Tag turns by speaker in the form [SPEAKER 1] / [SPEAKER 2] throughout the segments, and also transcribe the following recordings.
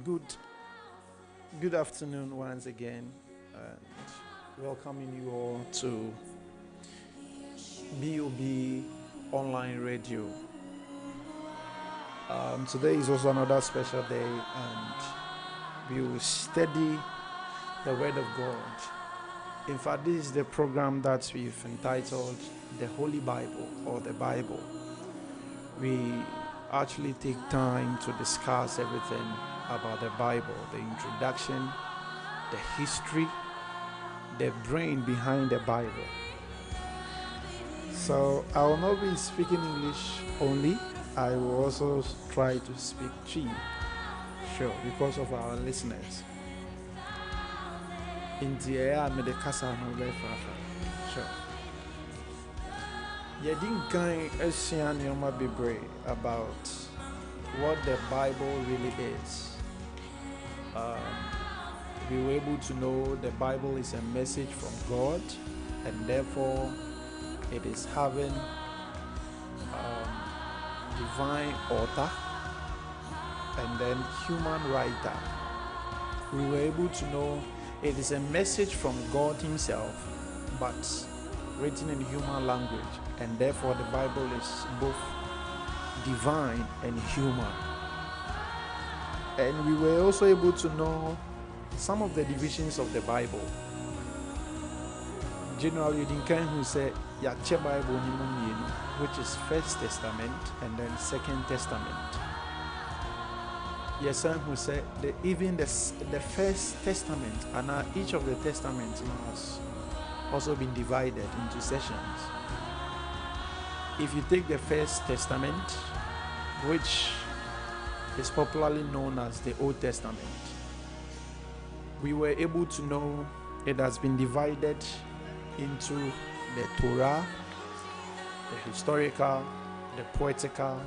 [SPEAKER 1] Good good afternoon once again, and welcoming you all to B.O.B online radio. Today is also another special day, and we will study the Word of God. In fact, this is the program that we've entitled the Holy Bible or the Bible. We actually take time to discuss everything about the Bible, the introduction, the history, the brain behind the Bible. So I will not be speaking English only. I will also try to speak Chi, sure, because of our listeners. In the air, me the casa no be sure. Yedin kind Asian Yoma Bibre about what the Bible really is. We were able to know the Bible is a message from God, and therefore it is having divine author and then human writer. We were able to know it is a message from God himself, but written in human language, and therefore the Bible is both divine and human. And we were also able to know some of the divisions of the Bible. Generally, you can who say Yache Bible which is First Testament and then Second Testament. Yes, who say even the First Testament and each of the testaments has also been divided into sessions. If you take the First Testament, which is popularly known as the Old Testament, we were able to know it has been divided into the Torah, the historical, the poetical.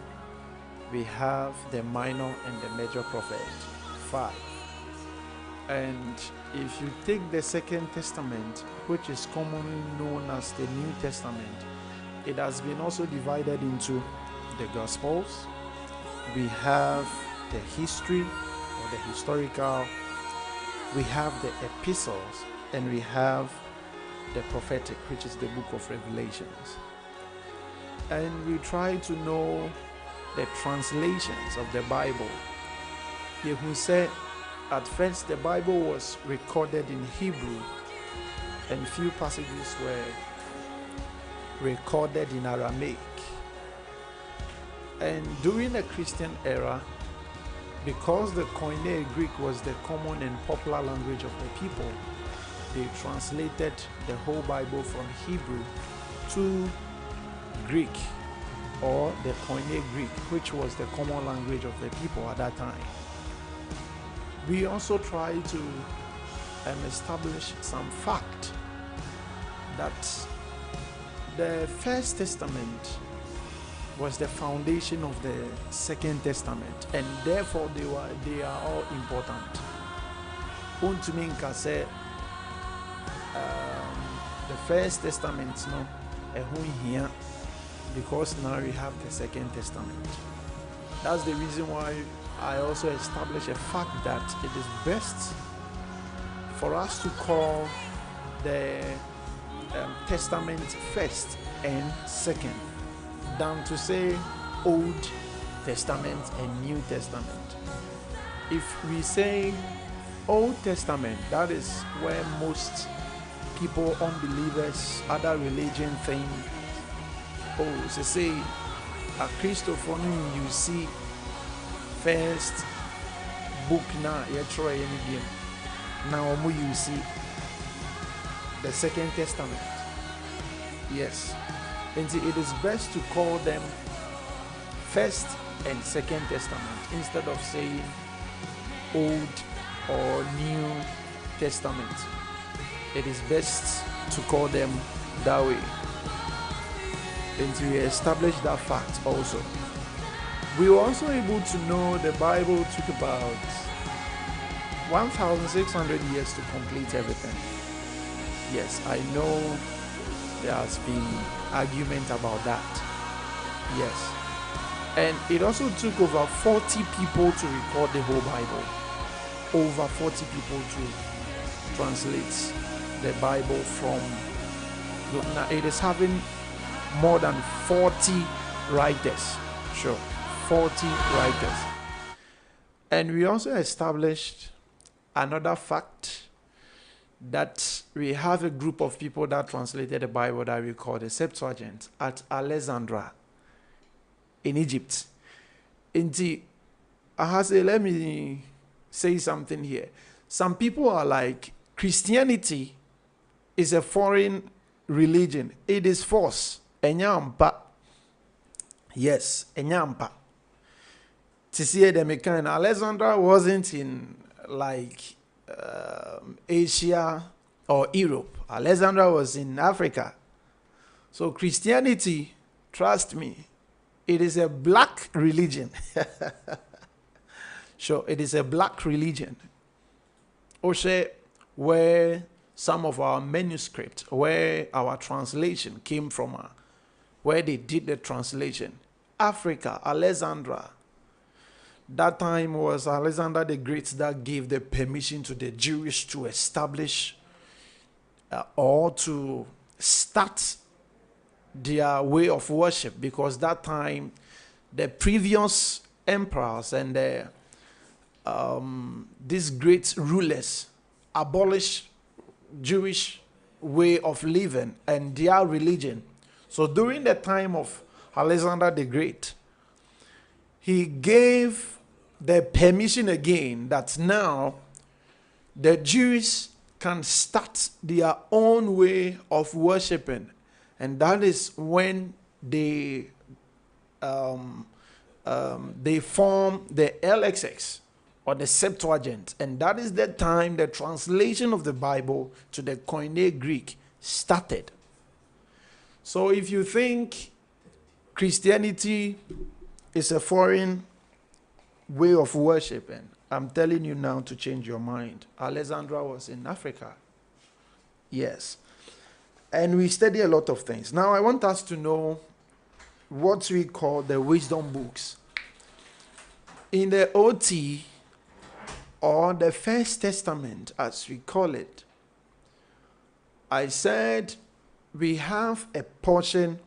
[SPEAKER 1] We have the minor and the major prophet, 5. And if you take the Second Testament, which is commonly known as the New Testament, it has been also divided into the Gospels. We have the history or the historical, we have the epistles, and we have the prophetic, which is the book of Revelations. And we try to know the translations of the Bible. You who say at first the Bible was recorded in Hebrew, and few passages were recorded in Aramaic. And during the Christian era, because the Koine Greek was the common and popular language of the people, they translated the whole Bible from Hebrew to Greek, or the Koine Greek, which was the common language of the people at that time. We also try to establish some fact that the First Testament was the foundation of the Second Testament, and therefore they are all important. Untuminka say the First Testament here, because now we have the Second Testament. That's the reason why I also established a fact that it is best for us to call the Testament first and second than to say Old Testament and New Testament. If we say Old Testament, that is where most people, unbelievers, other religion think, oh, so say a Christopher, you see first book now, you try any game. Now you see the Second Testament. Yes. And see, it is best to call them First and Second Testament instead of saying Old or New Testament. It is best to call them that way. And we establish that fact also. We were also able to know the Bible took about 1,600 years to complete everything. Yes, I know there has been argument about that. Yes. And it also took over 40 people to record the whole Bible. over 40 people to translate the Bible from. Now it is having more than 40 writers. Sure, 40 writers. And we also established another fact that we have a group of people that translated the Bible that we call the Septuagint at Alexandria in Egypt. Let me say something here. Some people are like, Christianity is a foreign religion. It is false. Enyampa. Yes, enyampa. To see the mechanic, Alexandria wasn't in like Asia or Europe. Alexandria was in Africa. So Christianity, trust me, it is a black religion. Sure, it is a black religion. Oshe, where some of our manuscript, where our translation came from, where they did the translation. Africa, Alexandria. That time was Alexander the Great that gave the permission to the Jewish to establish or to start their way of worship, because that time the previous emperors and these great rulers abolished Jewish way of living and their religion. So during the time of Alexander the Great, he gave the permission again that now the Jews can start their own way of worshiping. And that is when they form the LXX or the Septuagint. And that is the time the translation of the Bible to the Koine Greek started. So if you think Christianity is a foreign way of worshiping, I'm telling you now to change your mind. Alexandria was in Africa. Yes. And we study a lot of things. Now I want us to know what we call the wisdom books. In the OT, or the First Testament as we call it, I said we have a portion,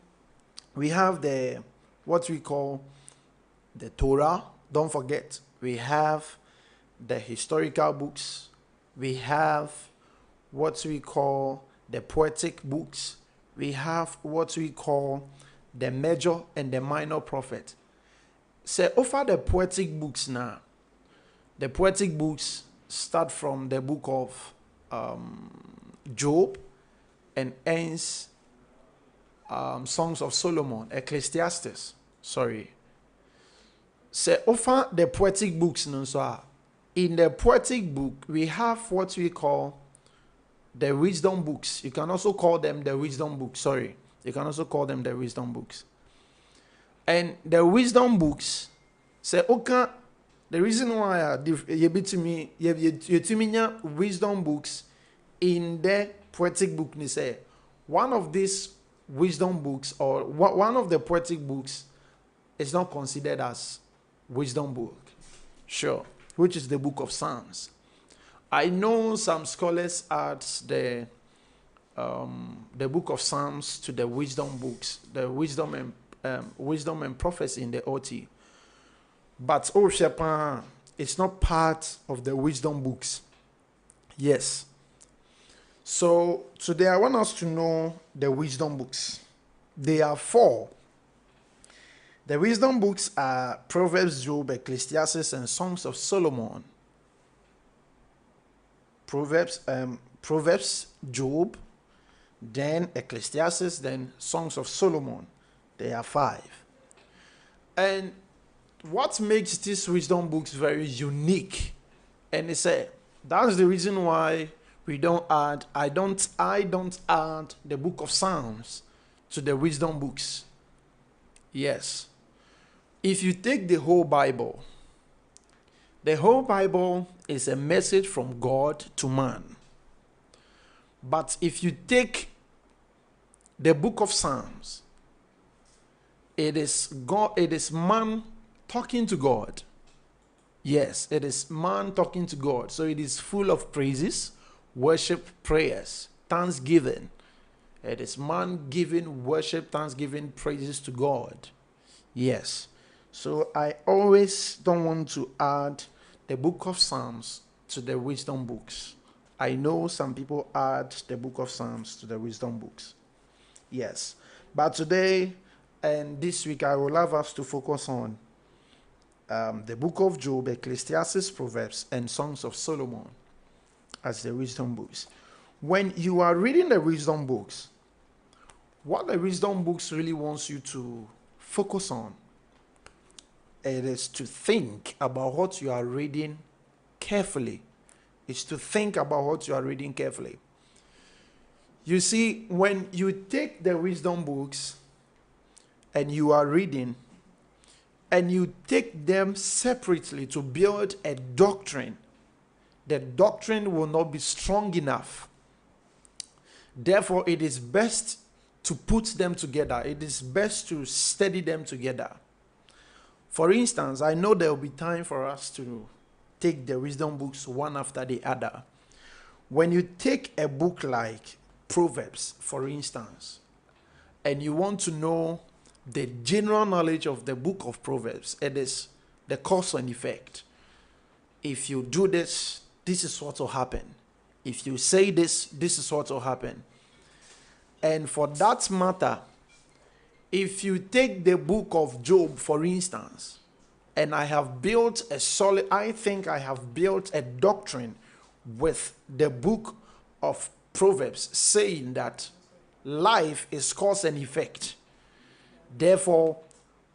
[SPEAKER 1] we have the what we call the Torah. Don't forget, we have the historical books, we have what we call the poetic books, we have what we call the major and the minor prophet. So over the poetic books now, the poetic books start from the book of Job and ends Songs of Solomon, Ecclesiastes. Sorry. So over the poetic books, in the poetic book, we have what we call the wisdom books. You can also call them the wisdom books. Sorry. You can also call them the wisdom books. And the wisdom books say, okay, the reason why you wisdom books in the poetic book, they say, one of these wisdom books or one of the poetic books is not considered as wisdom book. Sure. Which is the book of Psalms. I know some scholars add the book of Psalms to the wisdom books, the wisdom and prophecy in the OT. But it's not part of the wisdom books. Yes. So today I want us to know the wisdom books. There are 4. The wisdom books are Proverbs, Job, Ecclesiastes, and Songs of Solomon. Proverbs, Job, then Ecclesiastes, then Songs of Solomon. There are 5. And what makes these wisdom books very unique, and they say that's the reason why I don't add the book of Psalms to the wisdom books. Yes. If you take the whole Bible is a message from God to man. But if you take the book of Psalms, it is man talking to God. Yes, it is man talking to God. So it is full of praises, worship, prayers, thanksgiving. It is man giving worship, thanksgiving, praises to God. Yes. So I always don't want to add the book of Psalms to the wisdom books. I know some people add the book of Psalms to the wisdom books. Yes. But today and this week, I will have us to focus on the book of Job, Ecclesiastes, Proverbs, and Songs of Solomon as the wisdom books. When you are reading the wisdom books, what the wisdom books really wants you to focus on, it is to think about what you are reading carefully. It's to think about what you are reading carefully. You see, when you take the wisdom books and you are reading, and you take them separately to build a doctrine, the doctrine will not be strong enough. Therefore, it is best to put them together. It is best to study them together. For instance, I know there will be time for us to take the wisdom books one after the other. When you take a book like Proverbs, for instance, and you want to know the general knowledge of the book of Proverbs, it is the cause and effect. If you do this, this is what will happen. If you say this, this is what will happen. And for that matter, if you take the book of Job, for instance, and I think I have built a doctrine with the book of Proverbs saying that life is cause and effect. Therefore,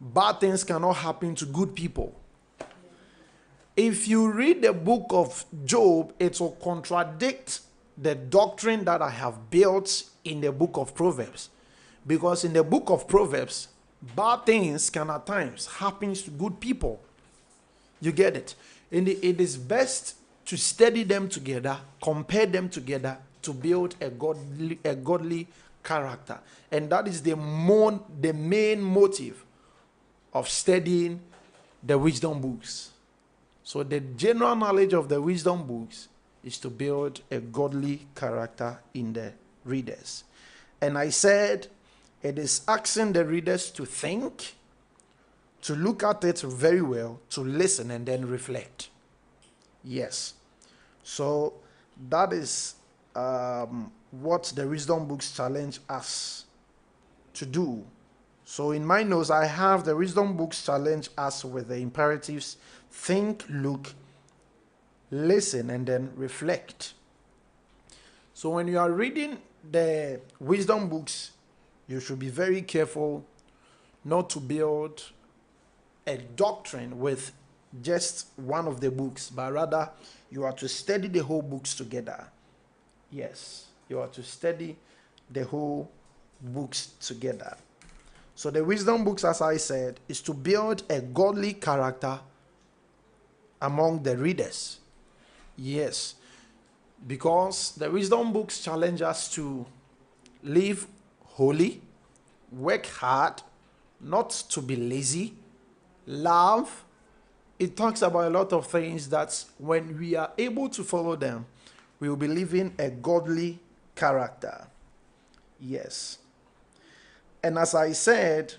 [SPEAKER 1] bad things cannot happen to good people. If you read the book of Job, it will contradict the doctrine that I have built in the book of Proverbs. Because in the book of Proverbs, bad things can at times happen to good people. You get it? And it is best to study them together, compare them together to build a godly character. And that is the main motive of studying the wisdom books. So the general knowledge of the wisdom books is to build a godly character in the readers. And I said it is asking the readers to think, to look at it very well, to listen, and then reflect. Yes. So that is what the wisdom books challenge us to do. So in my notes, I have the wisdom books challenge us with the imperatives: think, look, listen, and then reflect. So when you are reading the wisdom books, you should be very careful not to build a doctrine with just one of the books, but rather you are to study the whole books together. Yes, you are to study the whole books together. So the wisdom books, as I said, is to build a godly character among the readers. Yes, because the wisdom books challenge us to live holy, work hard, not to be lazy, love. It talks about a lot of things that when we are able to follow them, we will be living a godly character. Yes. And as I said,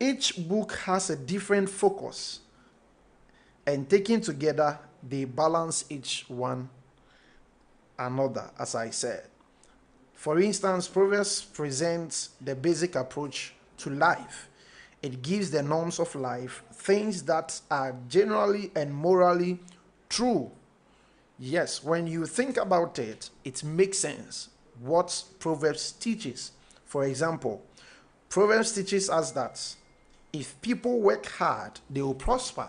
[SPEAKER 1] each book has a different focus, and taken together, they balance each one another, as I said. For instance, Proverbs presents the basic approach to life. It gives the norms of life, things that are generally and morally true. Yes, when you think about it, it makes sense what Proverbs teaches. For example, Proverbs teaches us that if people work hard, they will prosper.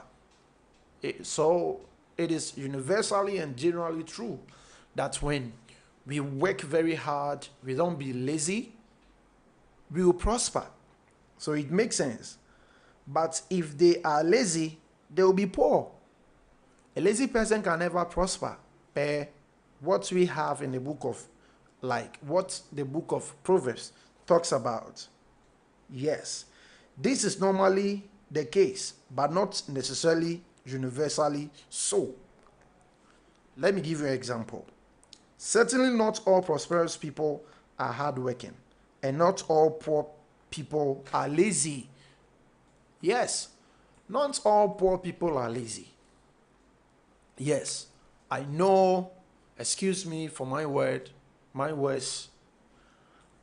[SPEAKER 1] So it is universally and generally true that when we work very hard, we don't be lazy, we will prosper. So it makes sense. But if they are lazy, they will be poor. A lazy person can never prosper. What we have in the book of, like what the book of Proverbs talks about. Yes, this is normally the case, but not necessarily universally so. Let me give you an example. Certainly not all prosperous people are hardworking, and not all poor people are lazy. Yes, not all poor people are lazy. Yes, I know, excuse me for my words.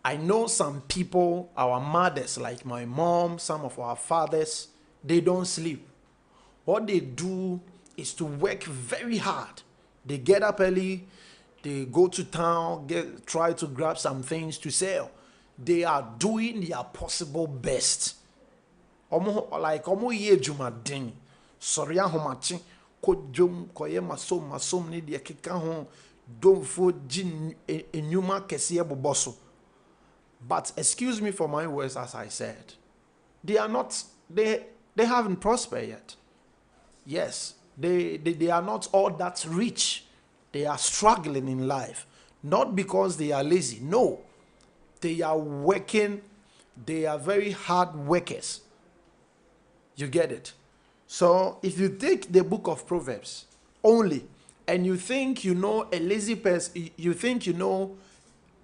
[SPEAKER 1] I know some people, our mothers, like my mom, some of our fathers, they don't sleep. What they do is to work very hard. They get up early, they go to town, try to grab some things to sell. They are doing their possible best. Omo ye jumadin. Sorry ahomachi. Ko jom koye masom ni de keka ho don fo jin enyuma kese boboso. But excuse me for my words, as I said, they haven't prospered yet. Yes, they are not all that rich. They are struggling in life. Not because they are lazy. No. They are working. They are very hard workers. You get it? So if you take the book of Proverbs only, and you think you know a lazy person, you think you know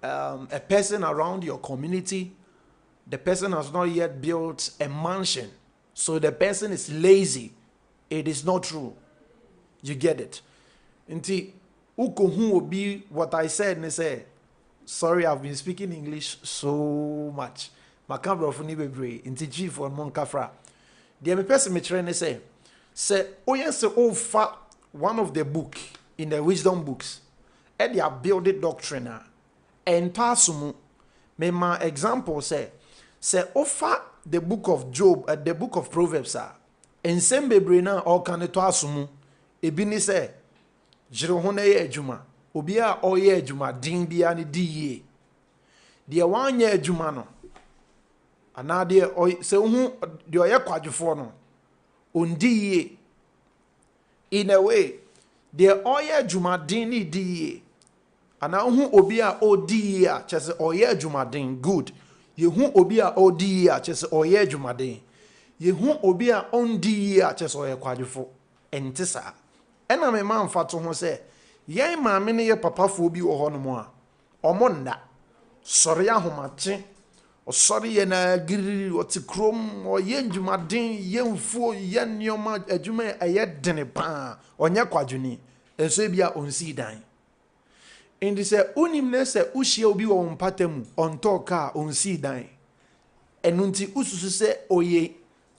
[SPEAKER 1] a person around your community, the person has not yet built a mansion, so the person is lazy. It is not true. You get it? Inti ukohu will be what I said. And say, sorry, I've been speaking English so much. Makabro funi bebre. Inti chief on monkafra. The person me train say oyen se ofa one of the book in the wisdom books. And they are building doctrine. And pasumu me my example say ofa the book of Job, the book of Proverbs and sembebre na all can to asumu ebi ni say jiro ho na ye adwuma obi a oye adwuma din bia ne di ye de wanya adwuma no ana de se hu de oye kwadwefo no ondi ye in a way de oye adwuma din ni di ye ana hu obi a odi ye a chese oye adwuma din good ye hu obi a odi ye a chese oye adwuma din ye hu obi a ondi ye a chese oye kwadwefo ente sa ena me man fa to ho se yen maame ne ye papa fo bi wo ho no mo a omo nda sori ahomache osori ye na giri otikrom o ye ndwumaden ye mfuo ye nneoma adwuma eye dene pa onye kwadwuni enso bia onsi dan indi se unim ne se uhie obi wo mpatam onto ka onsi dan enunti ususu se oye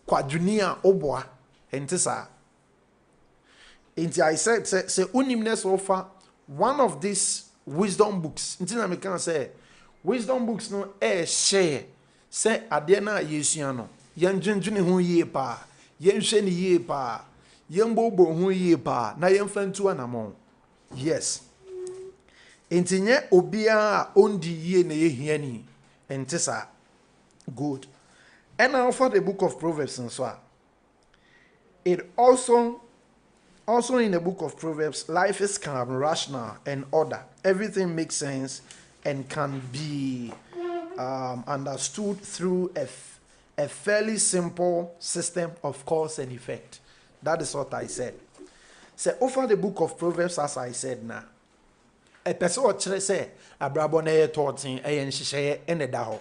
[SPEAKER 1] kwadwuni a oboa ente sa. Inti I said say unimness offer one of these wisdom books. Inti na me can say wisdom books no share say ade na yesua no yen dwendwene ho yie pa yen hwe ne yie pa yen bobo ho yie pa na yen fantu anamon. Yes. Inti nye obia ondi yie na ye hiani ente sa good. And now for the book of Proverbs and so it also in the book of Proverbs, life is calm, rational, and order. Everything makes sense and can be understood through a fairly simple system of cause and effect. That is what I said. So over the book of Proverbs, as I said now, a person what say abrabone tortin and a daho.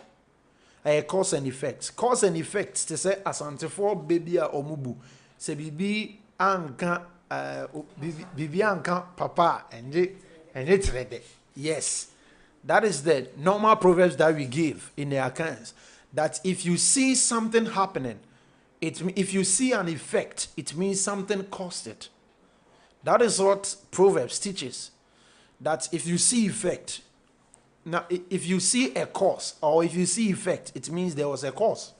[SPEAKER 1] A cause and effects. Cause and effects to say asante for baby or mubu. Se bibi anka Bibianka Papa and it's ready. Yes, that is the normal proverbs that we give in the accounts. That if you see something happening, if you see an effect, it means something caused it. That is what Proverbs teaches. That if you see effect, now if you see a cause or if you see effect, it means there was a cause.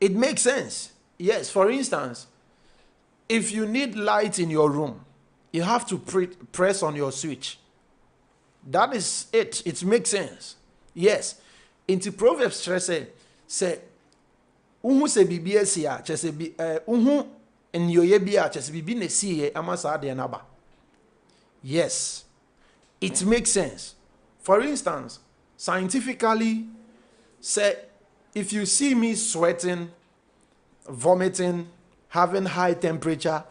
[SPEAKER 1] It makes sense. Yes, for instance, if you need light in your room, you have to press on your switch. That is it. It makes sense. Yes. Into Proverbs say uhu se bibia sia chese bi uhu enyoye bia chese bibi ne sie amasa de naba. Yes. It makes sense. For instance, scientifically say if you see me sweating, vomiting, having high temperature,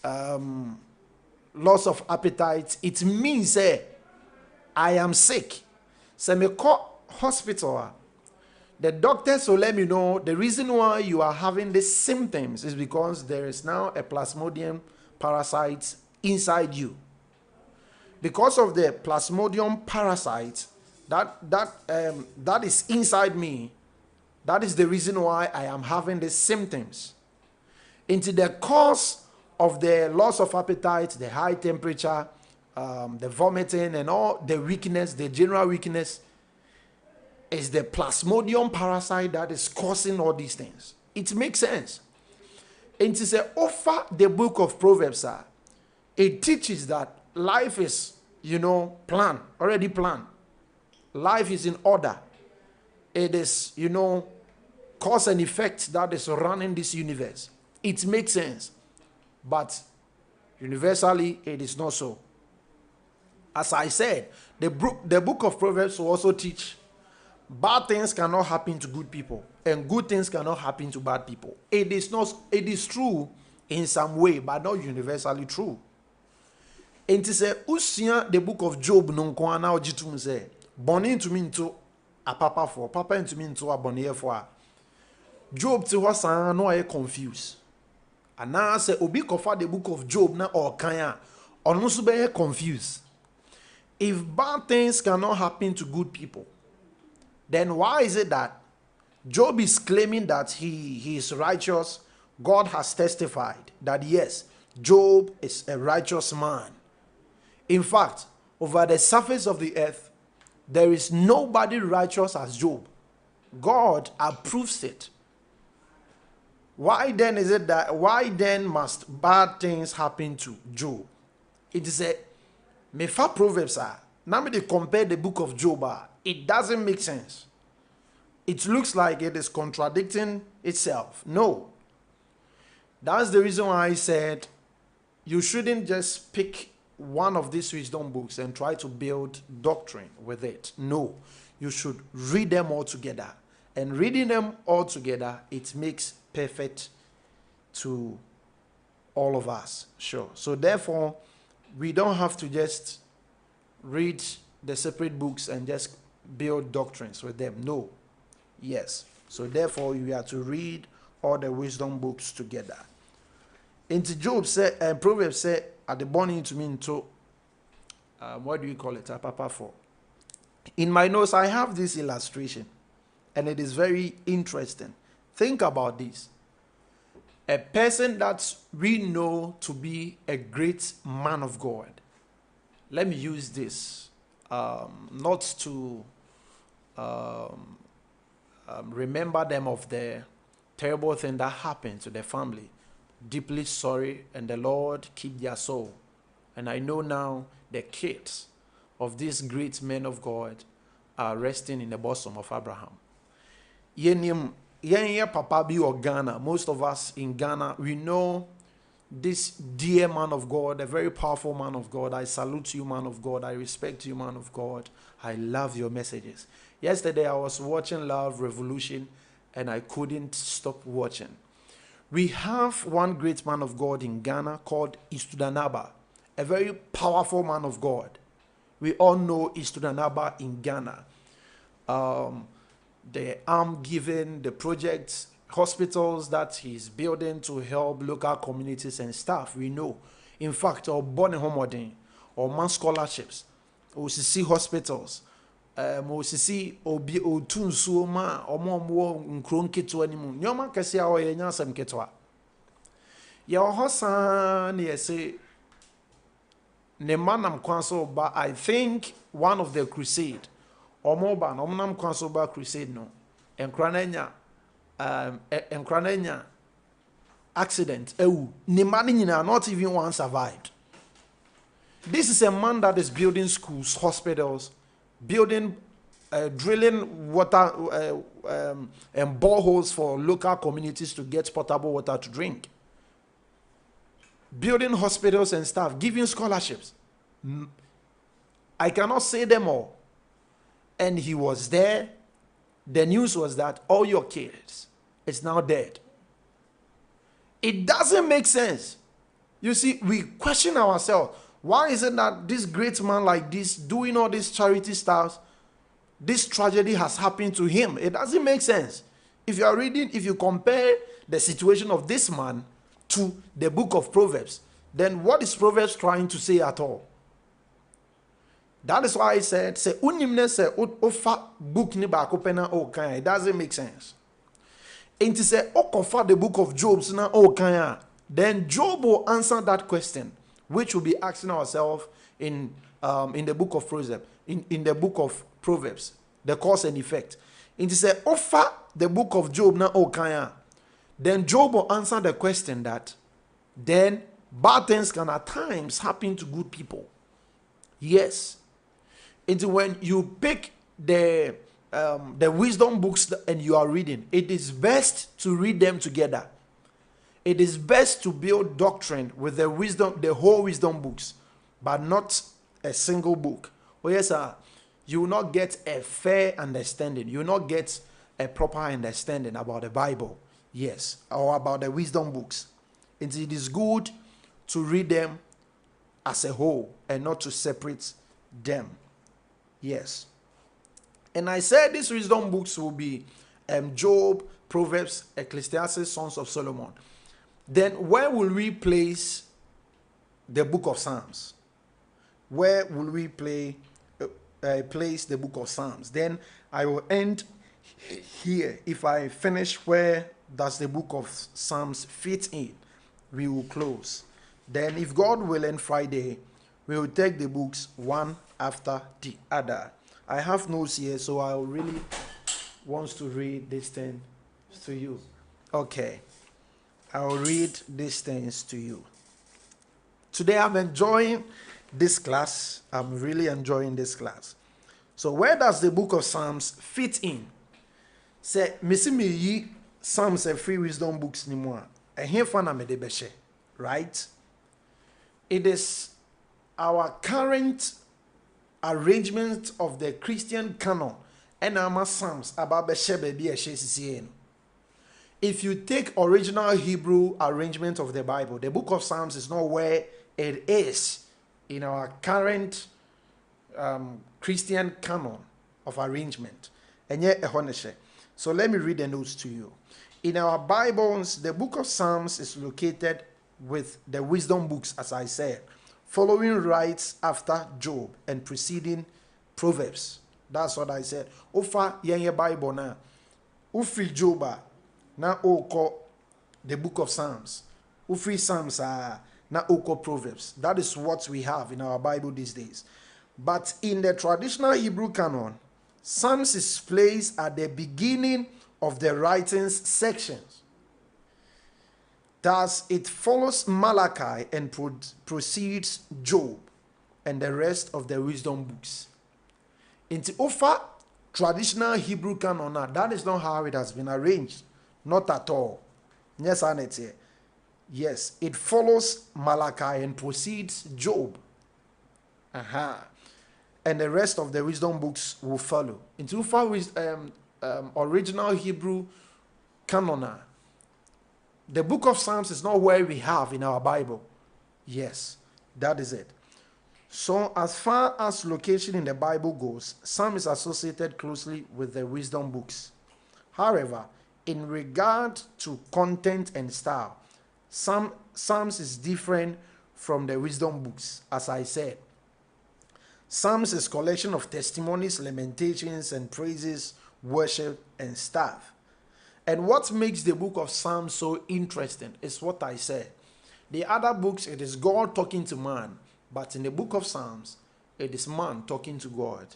[SPEAKER 1] loss of appetite, it means I am sick. So me call hospital. The doctors will let me know the reason why you are having these symptoms is because there is now a plasmodium parasite inside you. Because of the plasmodium parasite that is inside me, that is the reason why I am having these symptoms. Into the cause of the loss of appetite, the high temperature, the vomiting, and all the weakness, the general weakness, is the plasmodium parasite that is causing all these things. It makes sense. And to say, offer the book of Proverbs, it teaches that life is, already planned. Life is in order. It is, cause and effect that is running this universe. It makes sense. But universally, it is not so. As I said, the book of Proverbs will also teach bad things cannot happen to good people, and good things cannot happen to bad people. It is true in some way, but not universally true. And to say, the book of Job no kwana ojitum say, born to me into a papa into me into a bonnier for. Job to was no confused. And now say obi kofa the book of Job na or kanya or no be confused. If bad things cannot happen to good people, then why is it that Job is claiming that he is righteous? God has testified that yes, Job is a righteous man. In fact, over the surface of the earth, there is nobody righteous as Job. God approves it. Why then must bad things happen to Job? It is a mefa Proverbs now they compare the book of Job. It doesn't make sense. It looks like it is contradicting itself. No. That's the reason why I said you shouldn't just pick one of these wisdom books and try to build doctrine with it. No. You should read them all together. And reading them all together, it makes perfect to all of us. Sure. So therefore, we don't have to just read the separate books and just build doctrines with them. No. Yes. So therefore, you have to read all the wisdom books together. Into Job said, and Proverbs said, at the morning to me into, what do you call it? Papa 4. In my notes, I have this illustration, and it is very interesting. Think about this. A person that we know to be a great man of God. Let me use this, not to remember them of the terrible thing that happened to their family. Deeply sorry, and the Lord keep their soul. And I know now the kids of these great men of God are resting in the bosom of Abraham. Papa B or Ghana, most of us in Ghana, we know this dear man of God, a very powerful man of God. I salute you, man of God. I respect you, man of God. I love your messages. Yesterday, I was watching Love Revolution, and I couldn't stop watching. We have one great man of God in Ghana called Istudanaba, a very powerful man of God. We all know Istudanaba in Ghana. The arm giving, the projects, hospitals that he's building to help local communities and stuff, we know. In fact, or born homodin, or man scholarships, or see hospitals, or see obi otun suoma, or more nkron keto animu. Nyoma kesi a oye nyasem ketwa. Ya hosan yese ne manam kwanso ba. I think one of the crusade, or more ban, omnam kwanso ba crusade no, and Nkranenya accident. Not even one survived. This is a man that is building schools, hospitals, building, drilling water and boreholes for local communities to get potable water to drink. Building hospitals and stuff, giving scholarships. I cannot say them all. And he was there. The news was that all your kids is now dead. It doesn't make sense. You see, we question ourselves. Why is it that this great man like this doing all these charity stuff, this tragedy has happened to him? It doesn't make sense. If you are reading, if you compare the situation of this man to the book of Proverbs, then what is Proverbs trying to say at all? That is why I said, say unimne say ofa book ni ba kopena o kan. It doesn't make sense. And to say okofa the book of Job na o kan, then Job will answer that question, which we'll be asking ourselves in the book of Proverbs, in the book of Proverbs, the cause and effect. And to say ofa the book of Job na o kan, then Job will answer the question that then bad things can at times happen to good people. Yes. And when you pick the wisdom books and you are reading, it is best to read them together. It is best to build doctrine with the whole wisdom books, but not a single book. Oh yes, sir. You will not get a fair understanding. You will not get a proper understanding about the Bible. Yes, or about the wisdom books. And it is good to read them as a whole and not to separate them. Yes. And I said these wisdom books will be Job, Proverbs, Ecclesiastes, Songs of Solomon. Then where will we place the book of Psalms? Where will we place the book of Psalms? Then I will end here. If I finish where does the book of Psalms fit in, we will close. Then if God will, on Friday, we will take the books one after the other. I have notes here, so I really want to read these things to you. Okay. I will read these things to you. Today I'm enjoying this class. I'm really enjoying this class. So where does the book of Psalms fit in? Say, Missy me Psalms and free wisdom books ni more. And here fana me debeshe, right? It is our current arrangement of the Christian canon and our Psalms about beshe baby a she. If you take original Hebrew arrangement of the Bible, the book of Psalms is not where it is in our current Christian canon of arrangement. And yet, so let me read the notes to you. In our Bibles, the book of Psalms is located with the wisdom books, as I said, following right after Job and preceding Proverbs. That's what I said. Ofa yenye Bible na ufi Joba na oko the book of Psalms. Ufi Psalms na oko Proverbs. That is what we have in our Bible these days. But in the traditional Hebrew canon, Psalms is placed at the beginning of the writings sections. Thus, it follows Malachi and precedes Job and the rest of the wisdom books. In the Ofa traditional Hebrew canon, that is not how it has been arranged. Not at all. Yes, Anette. Yes, it follows Malachi and precedes Job. And the rest of the wisdom books will follow. In the Ofa original Hebrew canon, the book of Psalms is not where we have in our Bible. Yes, that is it. So as far as location in the Bible goes, Psalm is associated closely with the wisdom books. However, in regard to content and style, Psalms is different from the wisdom books, as I said. Psalms is collection of testimonies, lamentations, and praises, worship, and stuff. And what makes the book of Psalms so interesting is what I said. The other books, it is God talking to man. But in the book of Psalms, it is man talking to God.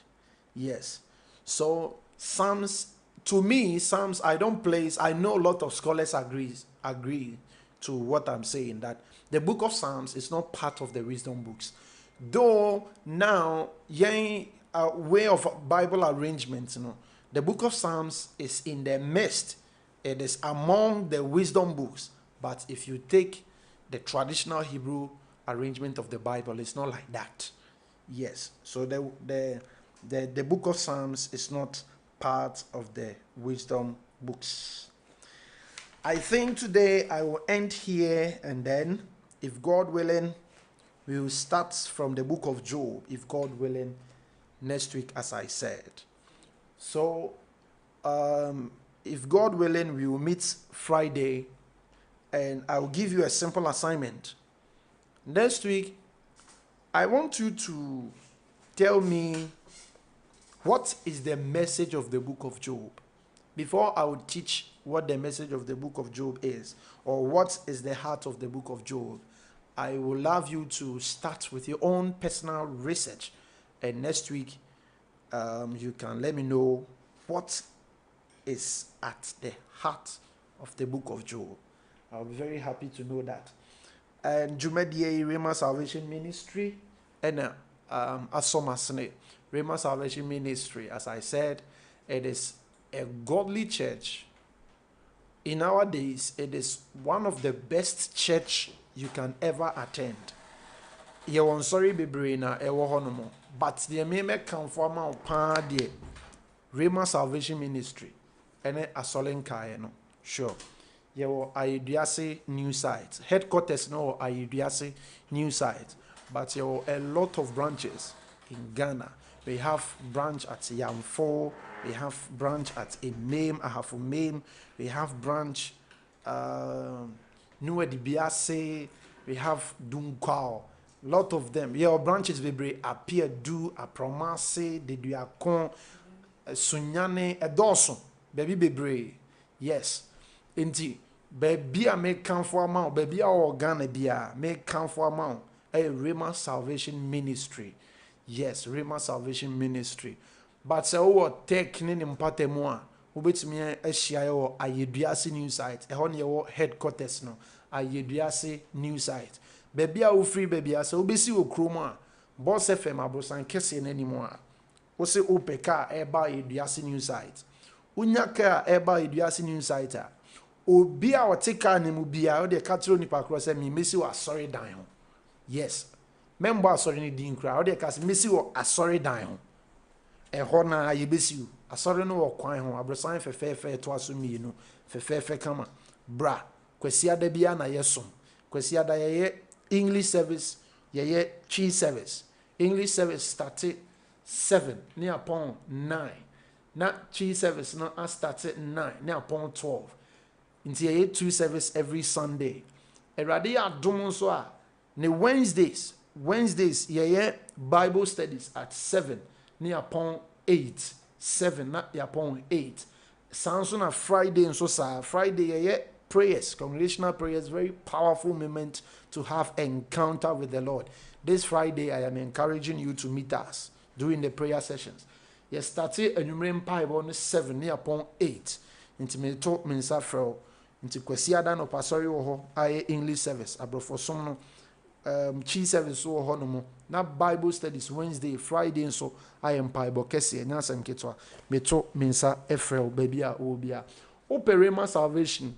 [SPEAKER 1] Yes. So Psalms, to me, Psalms, I know a lot of scholars agree to what I'm saying, that the book of Psalms is not part of the wisdom books. Though now, way of Bible arrangement, the book of Psalms is in the midst. It is among the wisdom books. But if you take the traditional Hebrew arrangement of the Bible, it's not like that. Yes. So the book of Psalms is not part of the wisdom books. I think today I will end here, and then, if God willing, we will start from the book of Job, if God willing, next week, as I said. So, if God willing, we will meet Friday, and I will give you a simple assignment. Next week, I want you to tell me what is the message of the book of Job. Before I will teach what the message of the book of Job is, or what is the heart of the book of Job, I will love you to start with your own personal research. And next week, you can let me know what is at the heart of the book of Job. I'll be very happy to know that. And Jumedie Rema Salvation Ministry and Asomasne Rema Salvation Ministry, as I said, it is a godly church. In our days, it is one of the best church you can ever attend. You won't sorry be brainer but the meme come from our party Rema Salvation Ministry and a Solen Kaeno. Sure. You Ayudiase new site. Headquarters no Ayudiase new site. But you a lot of branches in Ghana. We have branch at Yamfo, we have branch at Emem, Ahafumem, we have branch Nuwe Dibiase, we have Dunkwao. Lot of them. Your branches will appear do a promise, de duakon, sunyane, a dawson, baby bebre. Yes. Indeed. Baby a make come for amount, baby a organ bia make come for amount. A Rema Salvation Ministry. Yes, Rema Salvation Ministry. But say what take ni mpate mo a wobetumi ahia yo Ayeduase new site. E ho ne yo headquarters no. Ayeduase new site. Baby a wo free baby a say obesi wo krom a Boss FM abrosan kese na animo a wo se opeka e ba Ayeduase new site. Unya ka e ba Ayeduase new site a obi a oteka ne mu bia wo de katro nipa kro se mi mesi wo asori dan ho. Yes. Member asori ni din kra wo de ka se mesi wo asori dan ho. E ho na yebesi wo asori no wo kwan ho abrosan fefefe to aso mienu fefefe kama bra kwasi ada bia na yesom kwasi ada ye English service ye chi service. English service started 7 near upon 9. Na chi service no started 9 near upon 12. Into ye 2 service every Sunday. Erade ya dom so a ne Wednesdays ye Bible studies at 7 near upon 8. 7 not near upon 8. Sounds on a Friday and so sa Friday ye prayers, congregational prayers, very powerful moment to have encounter with the Lord. This Friday, I am encouraging you to meet us during the prayer sessions. Yes, started a numerous Bible on 7 near upon 8. Into me talk me safro into kwesiada no pasori wo I English service abrofo som no chi service wo ho no mo na Bible studies Wednesday, Friday and so I am Bible kese nya asem ketwa me to me nsa efrel baby a obia Rema Salvation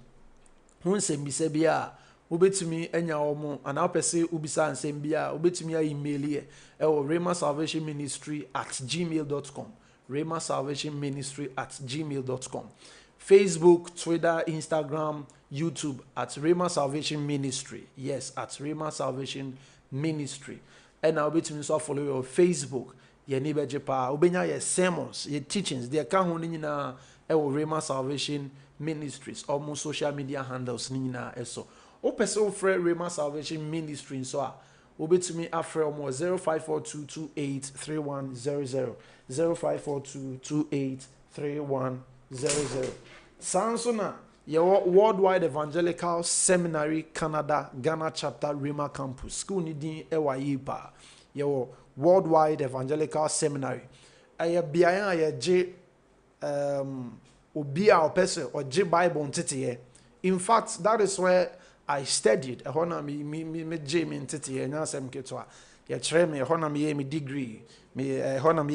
[SPEAKER 1] hunsem bisa bia ubetumi enya omo ana opese ubisa nsem bia ubetumi a email ye Rema Salvation Ministry @gmail.com Rema Salvation Ministry @gmail.com Facebook, Twitter, Instagram, YouTube at Rema Salvation Ministry. Yes, at Rema Salvation Ministry. And I'll be to so follow your Facebook. Ye nibeje pa ubenya ye sermons, ye teachings. They can ho nyina Rema Salvation Ministries. Almost social media handles nyina eso. O person free Rema Salvation Ministry so a ubetumi afre omo 0542283100 0542283100. Sansona your Worldwide Evangelical Seminary Canada Ghana chapter Rema campus school ni din ewayipa your Worldwide Evangelical Seminary aye bian aye je obi a opese or je Bible ntete. In fact, that is where I studied. E hona me je me ntete nya asem ketwa ye kire me hona me ye me degree me hona me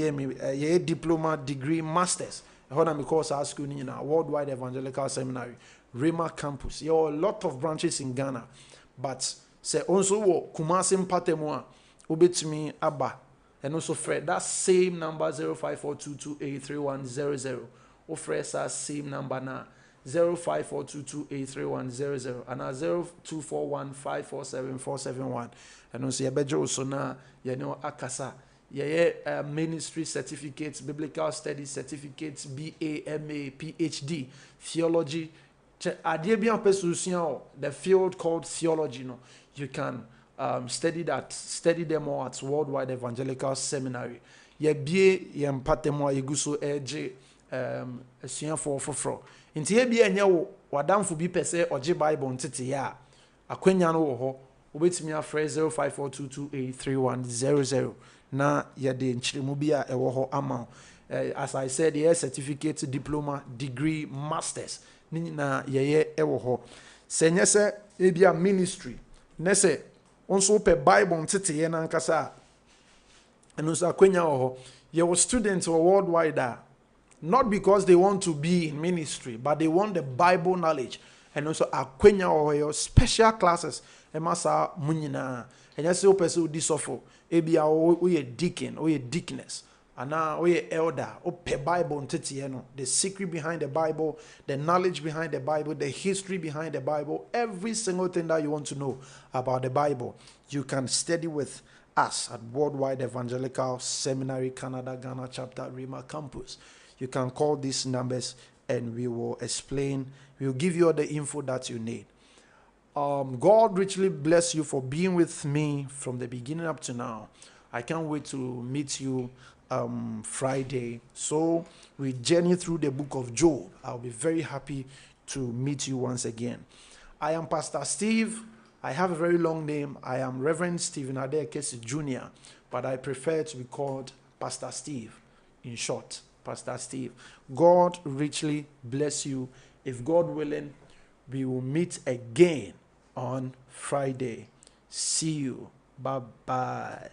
[SPEAKER 1] ye diploma degree masters. Hona me course our school in Worldwide Evangelical Seminary, Rema campus. There are a lot of branches in Ghana, but say also Kumasi Mpatemwa, ubetumi Abba, and also Fred. That same number 0542283100. O Fred same number na 0542283100 and 0241547471. And also yebejo so na ye know akasa ye ministry certificates, biblical studies certificates, B.A.M.A, PhD, theology. The field called theology, no, you can study them all at Worldwide Evangelical Seminary. Ye bie ye mpatemo yeguso eje asuafo foforo. Nti ye bie enye wo wadamfo bi pese oje Bible ntete ya akwanya no wo ho obetimi afre 0542283100 na ye de nchiremu bi a ewo ho ama. As I said, ye certificate, diploma, degree, masters na ye ewo ho. Senye se ebia ministry nese onso pe Bible ntete ye na nkasa and also akwenya ho. Your students were worldwide, not because they want to be in ministry, but they want the Bible knowledge. And also akwenya or your special classes. Emasa munyina. And yes, you person disofo. Ebia o ye deacon, o ye deaconess. And now o ye elder, o pe Bible ntetieno. The secret behind the Bible, the knowledge behind the Bible, the history behind the Bible, every single thing that you want to know about the Bible, you can study with us at Worldwide Evangelical Seminary, Canada, Ghana chapter, Rima campus. You can call these numbers and we will explain. We will give you all the info that you need. God richly bless you for being with me from the beginning up to now. I can't wait to meet you Friday. So we journey through the book of Job. I'll be very happy to meet you once again. I am Pastor Steve. I have a very long name. I am Reverend Stephen Adekesi Jr., but I prefer to be called Pastor Steve. In short, Pastor Steve. God richly bless you. If God willing, we will meet again on Friday. See you. Bye-bye.